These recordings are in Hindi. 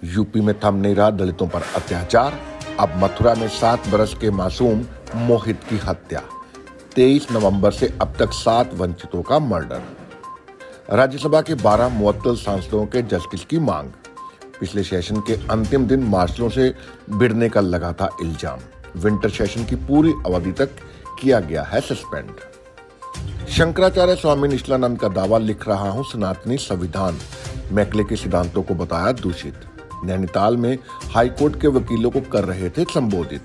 यूपी में थम नहीं रहा दलितों पर अत्याचार। अब मथुरा में 7 बरस के मासूम मोहित की हत्या। 23 नवंबर से अब तक 7 वंचितों का मर्डर। राज्यसभा के 12 मुअत्तल सांसदों के जस्टिस की मांग। पिछले सेशन के अंतिम दिन मार्शलों से भिड़ने का लगा था इल्जाम। विंटर सेशन की पूरी अवधि तक किया गया है सस्पेंड। शंकराचार्य स्वामी निष्ठलानंद का दावा, लिख रहा हूं सनातनी संविधान, मैकले के सिद्धांतों को बताया दूषित। नैनीताल में हाईकोर्ट के वकीलों को कर रहे थे संबोधित।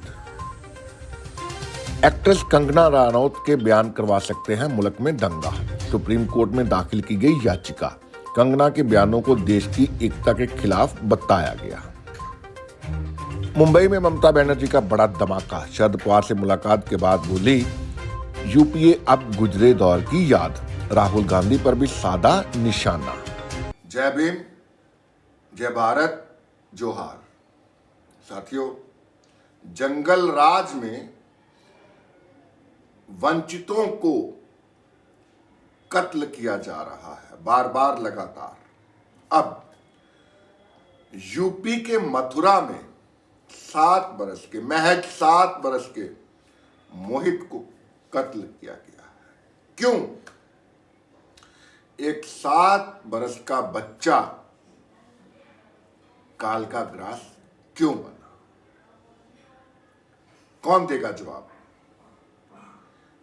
एक्ट्रेस कंगना रनौत के बयान करवा सकते हैं मुल्क में दंगा। सुप्रीम कोर्ट में दाखिल की गई याचिका। कंगना के बयानों को देश की एकता के खिलाफ बताया गया। मुंबई में ममता बनर्जी का बड़ा धमाका। शरद पवार से मुलाकात के बाद बोली, यूपीए अब गुजरे दौर की याद। राहुल गांधी पर भी साधा निशाना। जय भीम, जय भारत, जोहार। साथियों, जंगल राज में वंचितों को कत्ल किया जा रहा है बार बार लगातार। अब यूपी के मथुरा में 7 बरस के, महज 7 बरस के मोहित को कत्ल किया गया है। क्यों? एक 7 बरस का बच्चा काल का ग्रास क्यों बना? कौन देगा जवाब?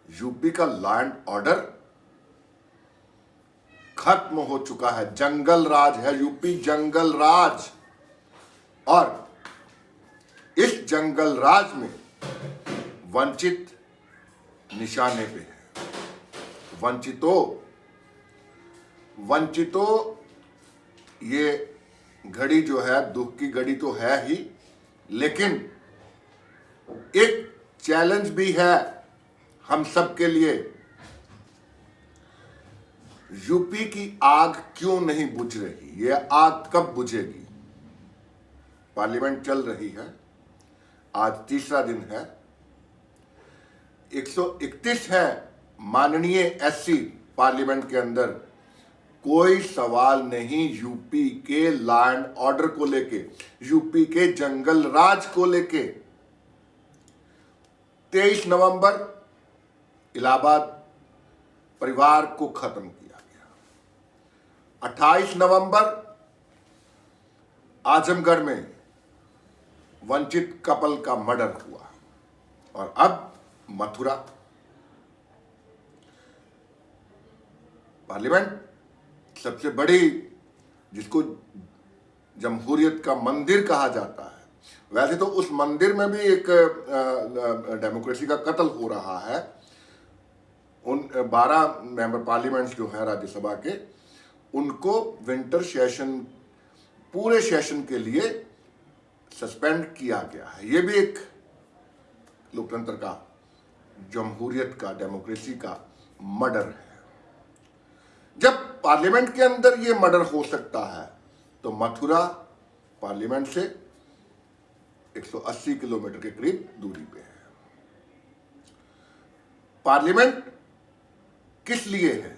यूपी का लॉ एंड ऑर्डर खत्म हो चुका है। जंगल राज है यूपी, जंगल राज। और इस जंगल राज में वंचित निशाने पे है। वंचितों ये घड़ी जो है, दुख की घड़ी तो है ही, लेकिन एक चैलेंज भी है हम सब के लिए। यूपी की आग क्यों नहीं बुझ रही? ये आग कब बुझेगी? पार्लियामेंट चल रही है, आज तीसरा दिन है। 131 है माननीय एससी पार्लियामेंट के अंदर। कोई सवाल नहीं यूपी के लॉ एंड ऑर्डर को लेके, यूपी के जंगल राज को लेके। 23 नवंबर इलाहाबाद परिवार को खत्म किया गया। 28 नवंबर आजमगढ़ में वंचित कपल का मर्डर हुआ। और अब मथुरा। पार्लियामेंट सबसे बड़ी, जिसको जमहूरियत का मंदिर कहा जाता है, वैसे तो उस मंदिर में भी एक डेमोक्रेसी का कत्ल हो रहा है। उन 12 मेंबर पार्लियामेंट्स जो है राज्यसभा के, उनको विंटर सेशन, पूरे सेशन के लिए सस्पेंड किया गया है। ये भी एक लोकतंत्र का, जमहूरियत का, डेमोक्रेसी का मर्डर है। जब पार्लियामेंट के अंदर ये मर्डर हो सकता है, तो मथुरा पार्लियामेंट से 180 किलोमीटर के करीब दूरी पे है। पार्लियामेंट किस लिए है?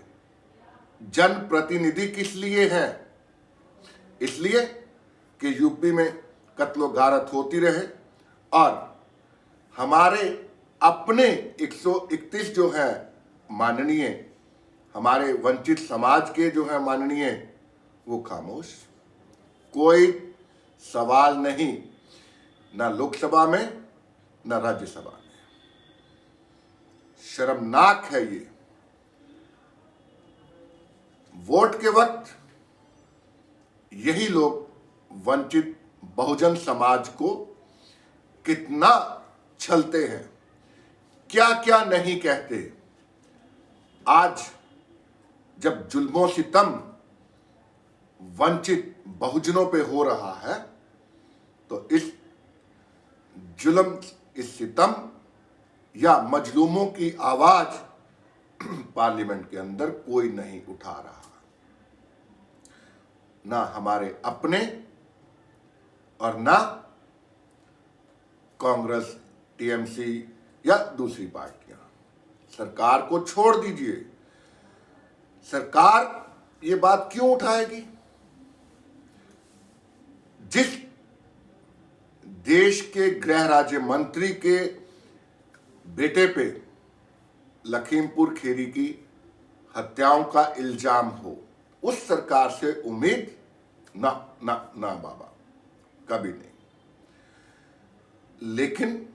जनप्रतिनिधि किस लिए है? इसलिए कि यूपी में कत्लो गारत होती रहे और हमारे अपने 131 जो है माननीय, हमारे वंचित समाज के जो है माननीय, वो खामोश। कोई सवाल नहीं, ना लोकसभा में ना राज्यसभा में। शर्मनाक है ये। वोट के वक्त यही लोग वंचित बहुजन समाज को कितना छलते हैं, क्या क्या नहीं कहते। आज जब जुल्मों सितम वंचित बहुजनों पे हो रहा है, तो इस जुल्म, इस सितम या मजलूमों की आवाज पार्लियामेंट के अंदर कोई नहीं उठा रहा। ना हमारे अपने और ना कांग्रेस, टीएमसी या दूसरी पार्टियां। सरकार को छोड़ दीजिए, सरकार ये बात क्यों उठाएगी? जिस देश के गृह राज्य मंत्री के बेटे पे लखीमपुर खीरी की हत्याओं का इल्जाम हो, उस सरकार से उम्मीद ना ना ना बाबा, कभी नहीं। लेकिन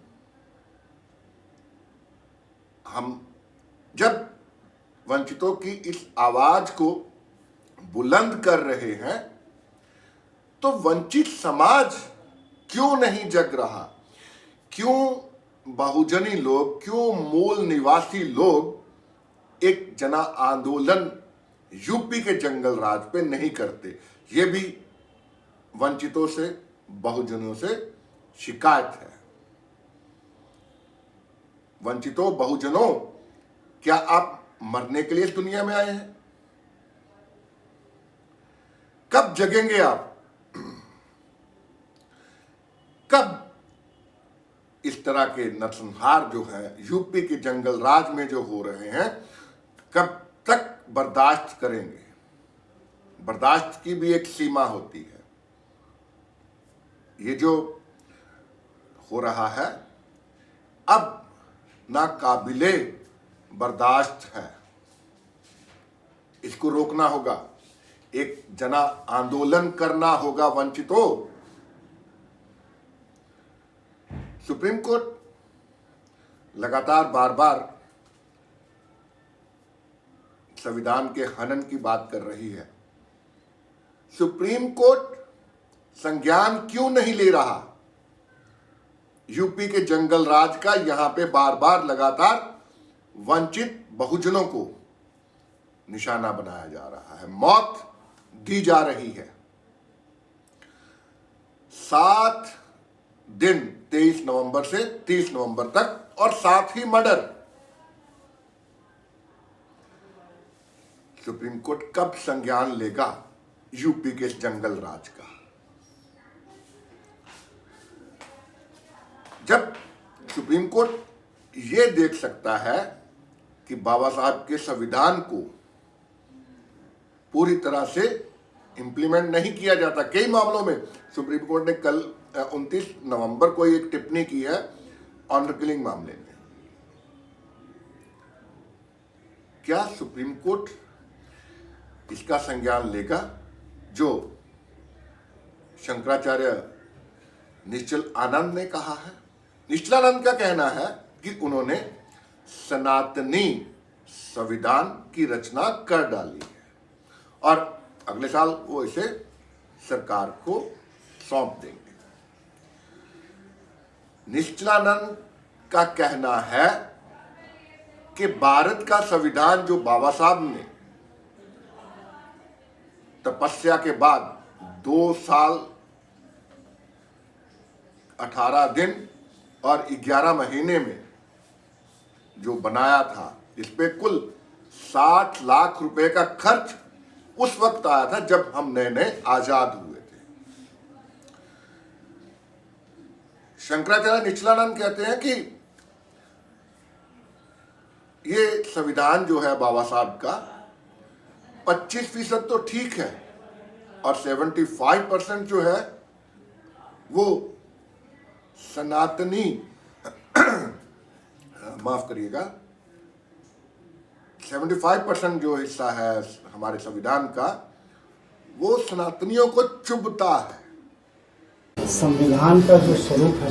हम जब वंचितों की इस आवाज को बुलंद कर रहे हैं तो वंचित समाज क्यों नहीं जग रहा? क्यों बहुजनी लोग, क्यों मूल निवासी लोग एक जना आंदोलन यूपी के जंगल राज पे नहीं करते? ये भी वंचितों से, बहुजनों से शिकायत है। वंचितों, बहुजनों, क्या आप मरने के लिए इस दुनिया में आए हैं? कब जगेंगे आप? कब इस तरह के नरसंहार जो है यूपी के जंगल राज में जो हो रहे हैं, कब तक बर्दाश्त करेंगे? बर्दाश्त की भी एक सीमा होती है। ये जो हो रहा है अब नाकाबिले बर्दाश्त है, इसको रोकना होगा। एक जना आंदोलन करना होगा वंचितों। सुप्रीम कोर्ट लगातार बार बार संविधान के हनन की बात कर रही है। सुप्रीम कोर्ट संज्ञान क्यों नहीं ले रहा यूपी के जंगल राज का? यहां पे बार बार लगातार वंचित बहुजनों को निशाना बनाया जा रहा है, मौत दी जा रही है। 7 दिन 23 नवंबर से 30 नवंबर तक, और साथ ही मर्डर। सुप्रीम कोर्ट कब संज्ञान लेगा यूपी के इस जंगल राज का? जब सुप्रीम कोर्ट यह देख सकता है कि बाबा साहब के संविधान को पूरी तरह से इंप्लीमेंट नहीं किया जाता, कई मामलों में सुप्रीम कोर्ट ने कल 29 नवंबर को एक टिप्पणी की है ऑनर किलिंग मामले में। क्या सुप्रीम कोर्ट इसका संज्ञान लेगा जो शंकराचार्य निश्चल आनंद ने कहा है? निश्चलानंद का कहना है कि उन्होंने सनातनी संविधान की रचना कर डाली है और अगले साल वो इसे सरकार को सौंप देंगे। निश्चलानंद का कहना है कि भारत का संविधान जो बाबा साहब ने तपस्या के बाद 2 साल 18 दिन और 11 महीने में जो बनाया था, इस पे कुल 60 लाख रुपए का खर्च उस वक्त आया था जब हम नए नए आजाद हुए थे। शंकराचार्य निश्चलानंद कहते हैं कि ये संविधान जो है बाबा साहब का 25% तो ठीक है और 75% जो है वो सनातनी माफ करिएगा 75% जो हिस्सा है हमारे संविधान का वो सनातनियों को चुभता है। संविधान का जो स्वरूप है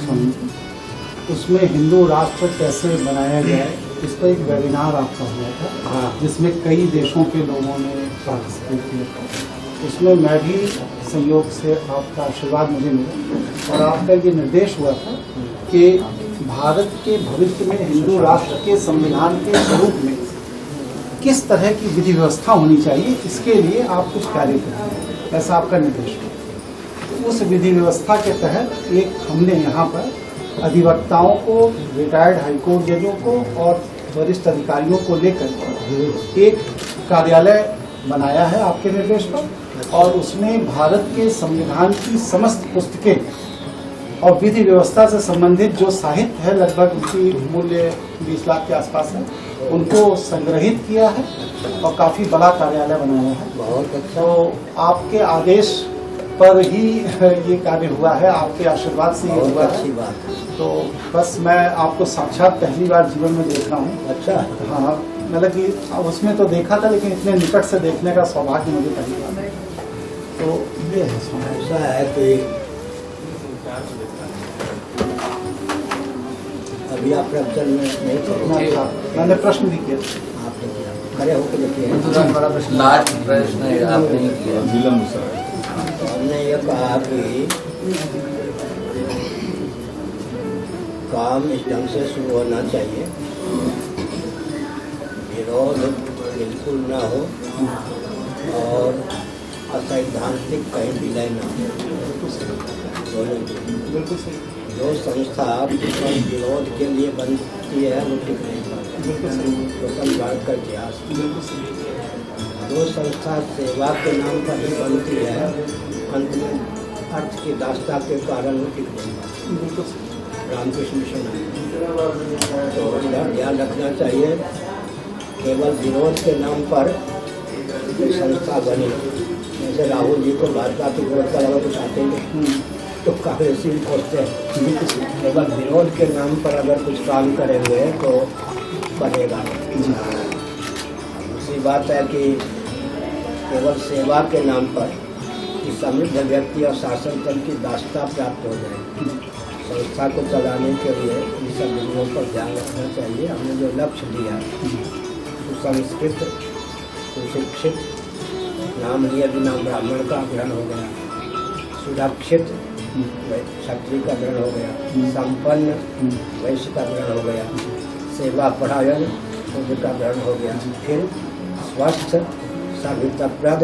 उसमें हिंदू राष्ट्र कैसे बनाया जाए, इस पर एक वेबिनार आपका हुआ था जिसमें कई देशों के लोगों ने पार्टिसिपेट किया था। उसमें मैं भी संयोग से आपका आशीर्वाद मुझे मिला और आपका ये निर्देश हुआ था कि भारत के भविष्य में हिंदू राष्ट्र के संविधान के स्वरूप में किस तरह की विधि व्यवस्था होनी चाहिए, इसके लिए आप कुछ कार्य करें, ऐसा आपका निर्देश है। उस विधि व्यवस्था के तहत एक हमने यहाँ पर अधिवक्ताओं को, रिटायर्ड हाईकोर्ट जजों को और वरिष्ठ अधिकारियों को लेकर एक कार्यालय बनाया है आपके निर्देश पर, और उसमें भारत के संविधान की समस्त पुस्तकें और विधि व्यवस्था से संबंधित जो साहित्य है, लगभग उनकी मूल्य 20 लाख के आसपास है, उनको संग्रहित किया है और काफी बड़ा कार्यालय बनाया है। बहुत अच्छा। तो आपके आदेश पर ही ये कार्य हुआ है, आपके आशीर्वाद से ये बहुत हुआ अच्छी है। बात है। तो बस मैं आपको साक्षात पहली बार जीवन में देख रहा हूँ। अच्छा, हाँ, मतलब कि उसमें तो देखा था, लेकिन इतने निकट से देखने का सौभाग्य मुझे पहली बार है। तो ये है सोना। ऐसा है कि अभी आप प्रवचन में नहीं थे, मैंने प्रश्न भी किया। आपने किया, खड़े होकर देखिए। लास्ट प्रश्न आपने ही किया। तो हमने ये कहा कि काम इस ढंग से शुरू होना चाहिए, विरोध बिल्कुल ना हो और असैद्धांतिक कहीं विलय ना हो। दोनों बिल्कुल सही। जो संस्था विरोध के लिए बनती है वो ठीक नहीं बिल्कुल सही। स्वतंत्र भारत का इतिहास। बिल्कुल सही। जो संस्था सेवा के नाम पर ही बनती है, अंत में अर्थ की दास्ता के कारण वो ठीक नहीं बनती। बिल्कुल सही। रामकृष्ण मिशन है, तो इधर ध्यान रखना चाहिए। केवल विरोध के नाम पर संस्था बनी, जैसे राहुल जी को भाजपा की विरोध का अगर कुछ आते हैं तो कांग्रेसी भी खोजते हैं। केवल विरोध के नाम पर अगर कुछ काम करेंगे तो बनेगा। दूसरी बात है कि केवल सेवा के नाम पर कि समृद्ध व्यक्ति और शासन तंत्र की दास्ता प्राप्त हो जाए। संस्था को चलाने के लिए इन सब बिंदुओं पर ध्यान रखना चाहिए। हमने जो लक्ष्य दिया, सुसंस्कृत, सुशिक्षित, नाम लिए बिना ब्राह्मण का ग्रहण हो गया, सुरक्षित क्षत्रिय का ग्रहण हो गया, संपन्न वैश्य का ग्रहण हो गया, सेवा परायण शूद्र का ग्रहण हो गया, फिर स्वस्थ सभ्यताप्रद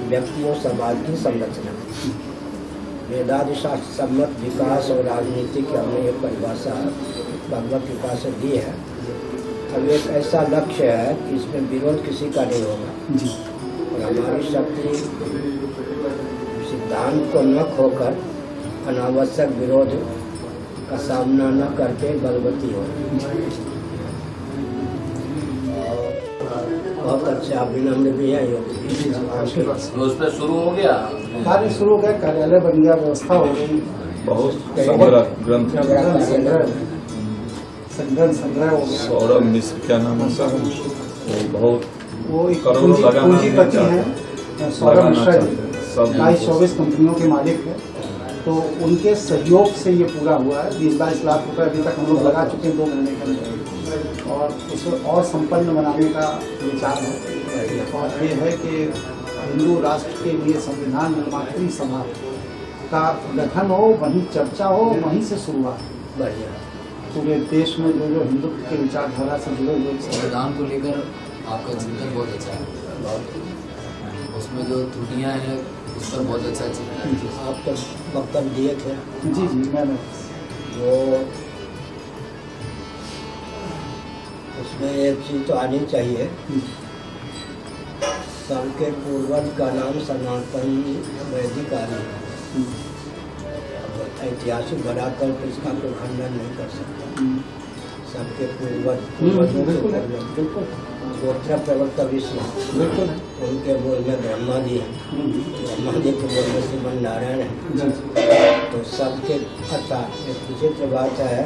व्यक्तियों समाज की संरचना, वेदादि शास्त्र सम्मत विकास और राजनीति की हमने एक परिभाषा भगवत कृपा से दी है। अब एक ऐसा लक्ष्य है कि इसमें विरोध किसी का नहीं होगा और हमारी शक्ति सिद्धांत को न खोकर अनावश्यक विरोध का सामना न करके बलवती हो। बहुत अच्छे आप विनम्र भी हैं योग। तो उस पर शुरू हो गया। कार्य शुरू हो गया, कार्यालय बन गया, व्यवस्था हो गई, बहुत संग्रह ग्रंथ संग्रह हो गया। सौरभ मिश्र क्या नाम है सर, वो बहुत वो एक करोड़ों लगाना पूंजीपति चाहते हैं, सौरभ मिश्रा जी, सब 22-24 कंपनियों के मालिक हैं। तो उनके सहयोग से ये पूरा हुआ है। 20-22 लाख रुपए अभी तक हम लोग लगा चुके हैं 2 महीने के अंदर, और उसे और संपन्न बनाने का विचार है। और ये है कि हिंदू राष्ट्र के लिए संविधान निर्मात्री सभा का गठन हो, वहीं चर्चा हो, वहीं से शुरुआत। बढ़िया। पूरे देश में जो जो हिंदुत्व के विचारधारा से जुड़े लोग संविधान को लेकर आपका चिंतन बहुत अच्छा है, उसमें जो त्रुटियां हैं उस पर बहुत अच्छा चिंतन है। आप तो वक्तव्य दिए थे, जी मैंने वो उसमें एक चीज तो आनी चाहिए, सबके पूर्वज का नाम सनातन वैदिक आर्य है। ऐतिहासिक धरातल पर इसका कोई खंडन नहीं कर सकता। सबके पूर्वजों के बिल्कुल गोत्र प्रवक्ता विष्णु, बिल्कुल उनके बोल में ब्रह्मा जी हैं, ब्रह्मा जी के बोल में श्रीमन नारायण है। तो सबके अच्छा एक विचित्र बात है,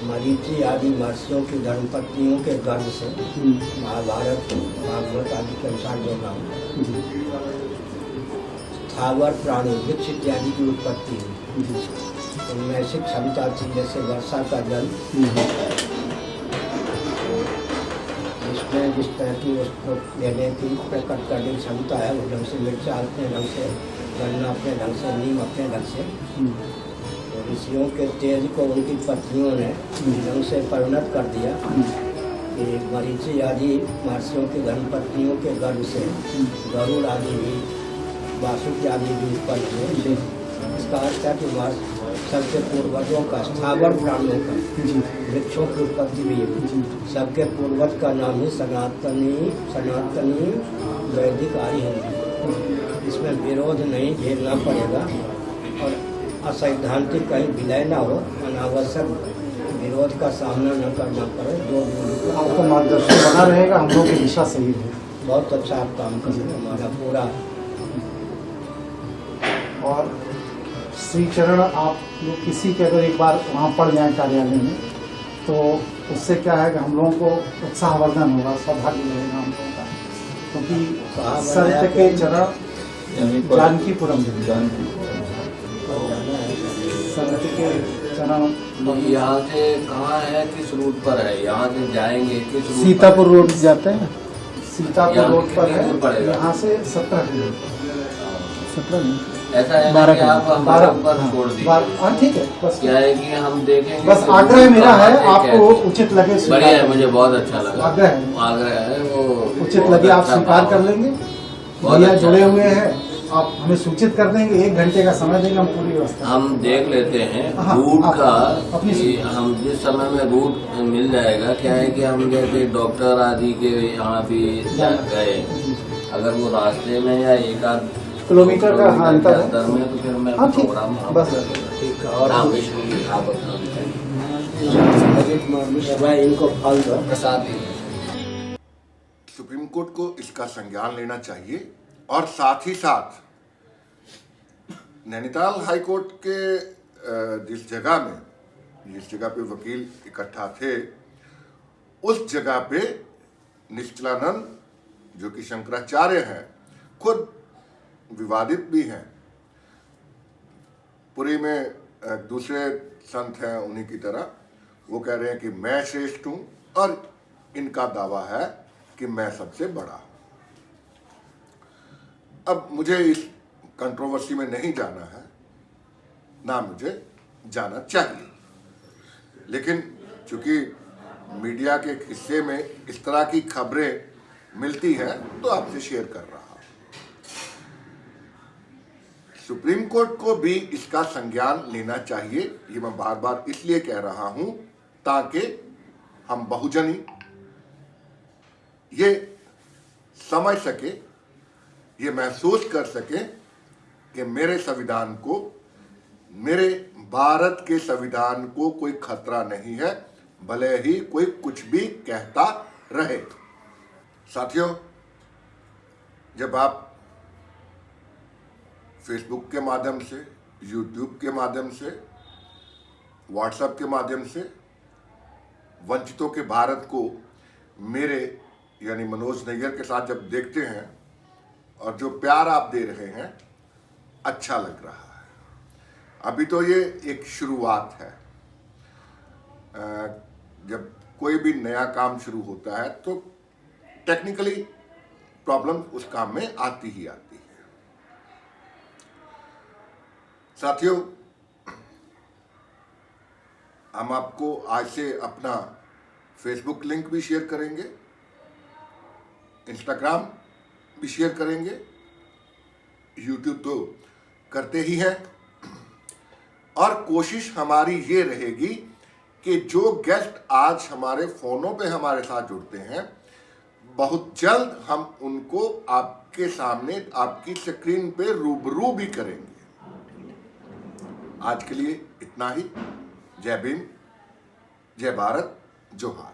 मरीचि आदि महर्षियों की धर्मपत्नियों के गर्भ से महाभारत भागवत आदि के अनुसार जो नाम स्थावर प्राणी वृक्ष इत्यादि की उत्पत्ति हुई, उनमें ऐसी क्षमता थी जैसे वर्षा का जल, जिसमें जिस तरह की उसको लेने की प्रकट करने की क्षमता है, वो ढंग से मिर्चा अपने ढंग से, गन्ना अपने ढंग से, नीम अपने ढंग से। तो ऋषियों के तेज को उनकी पत्नियों ने ढंग से परिणत कर दिया कि मरीचि आदि महर्षियों की धर्मपत्नियों के गर्भ से गरुड़ आदि भी, वासुकी आदि भी उत्पन्न हुए। इसका अर्थ है कि सबके पूर्वजों का, स्थावर प्राणियों का, वृक्षों की उत्पत्ति भी हुई। सबके पूर्वज का नाम ही सनातनी वैदिक आर्य है। इसमें विरोध नहीं झेलना पड़ेगा और असैद्धांतिक कहीं विलय ना हो, अनावश्यक विरोध का सामना न करना पड़े। जो आपको मार्गदर्शन बना रहेगा, हम लोग की दिशा सही है। बहुत अच्छा आप काम कर रहे हैं। हमारा पूरा श्री चरण आप लोग किसी के अगर एक बार वहाँ पढ़ जाएं कार्यालय में, तो उससे क्या है कि हम लोगों को उत्साहवर्धन होगा, सौभाग्य रहेगा हम लोगों का, क्योंकि संत के चरण यहीं पर जानकीपुरम में, जानकी संत के चरण यहाँ से कहाँ है, किस रूट पर है, यहाँ से जाएंगे किस रूट सीतापुर रोड जाते हैं, सीतापुर यहाँ रोड पर कितनी दूर है, पड़ेगा? यहाँ से 17 किलोमीटर, 17 नहीं, ऐसा है ना 12 कि आप हमारे ऊपर छोड़ दीजिए। हाँ ठीक है, बस क्या है कि हम देखेंगे बस कि आग्रह मेरा कहाँ है, से आपको कैसे। उचित लगे स्वीकार बढ़िया है, करें। मुझे बहुत अच्छा लगा। आग्रह है। आग्रह है वो उचित बहुत लगे आप अच्छा स्वीकार भाव कर है। लेंगे, बहुत भैया अच्छा जुड़े है। हुए हैं, आप हमें सूचित कर देंगे, 1 घंटे का समय देंगे, हम पूरी व्यवस्था हम देख लेते हैं हाँ, रूट आप का अपनी कि सुविधा। हम जिस समय में रूट मिल जाएगा, क्या है कि हम जैसे डॉक्टर आदि के यहाँ भी गए, अगर वो रास्ते में या एक आध किलोमीटर का हाँ, अंतर है। अंतर में, तो फिर मैं हाँ ठीक, प्रोग्राम बस ठीक है। और राम विष्णु जी आप अपना भाई इनको फल दो। प्रसाद दीजिए। सुप्रीम कोर्ट को इसका संज्ञान लेना चाहिए और साथ ही साथ नैनीताल हाई कोर्ट के जिस जगह पे वकील इकट्ठा थे, उस जगह पे निश्चलानंद जो कि शंकराचार्य हैं, खुद विवादित भी हैं। पुरी में दूसरे संत हैं उन्हीं की तरह, वो कह रहे हैं कि मैं श्रेष्ठ हूं और इनका दावा है कि मैं सबसे बड़ा हूं। अब मुझे इस कंट्रोवर्सी में नहीं जाना है, ना मुझे जाना चाहिए, लेकिन चूंकि मीडिया के हिस्से में इस तरह की खबरें मिलती हैं तो आपसे शेयर कर रहा हूं। सुप्रीम कोर्ट को भी इसका संज्ञान लेना चाहिए, ये मैं बार बार इसलिए कह रहा हूं ताकि हम बहुजनी ये समझ सके, ये महसूस कर सके कि मेरे संविधान को, मेरे भारत के संविधान को कोई खतरा नहीं है, भले ही कोई कुछ भी कहता रहे। साथियों, जब आप फेसबुक के माध्यम से, यूट्यूब के माध्यम से, व्हाट्सएप के माध्यम से वंचितों के भारत को मेरे यानी मनोज नैयर के साथ जब देखते हैं और जो प्यार आप दे रहे हैं, अच्छा लग रहा है। अभी तो ये एक शुरुआत है। जब कोई भी नया काम शुरू होता है तो टेक्निकली प्रॉब्लम उस काम में आती ही आती है। साथियों, हम आपको आज से अपना फेसबुक लिंक भी शेयर करेंगे, इंस्टाग्राम भी शेयर करेंगे, यूट्यूब तो करते ही हैं, और कोशिश हमारी ये रहेगी कि जो गेस्ट आज हमारे फोनों पे हमारे साथ जुड़ते हैं, बहुत जल्द हम उनको आपके सामने, आपकी स्क्रीन पे रूबरू भी करेंगे। आज के लिए इतना ही। जय भीम, जय भारत, जोहार।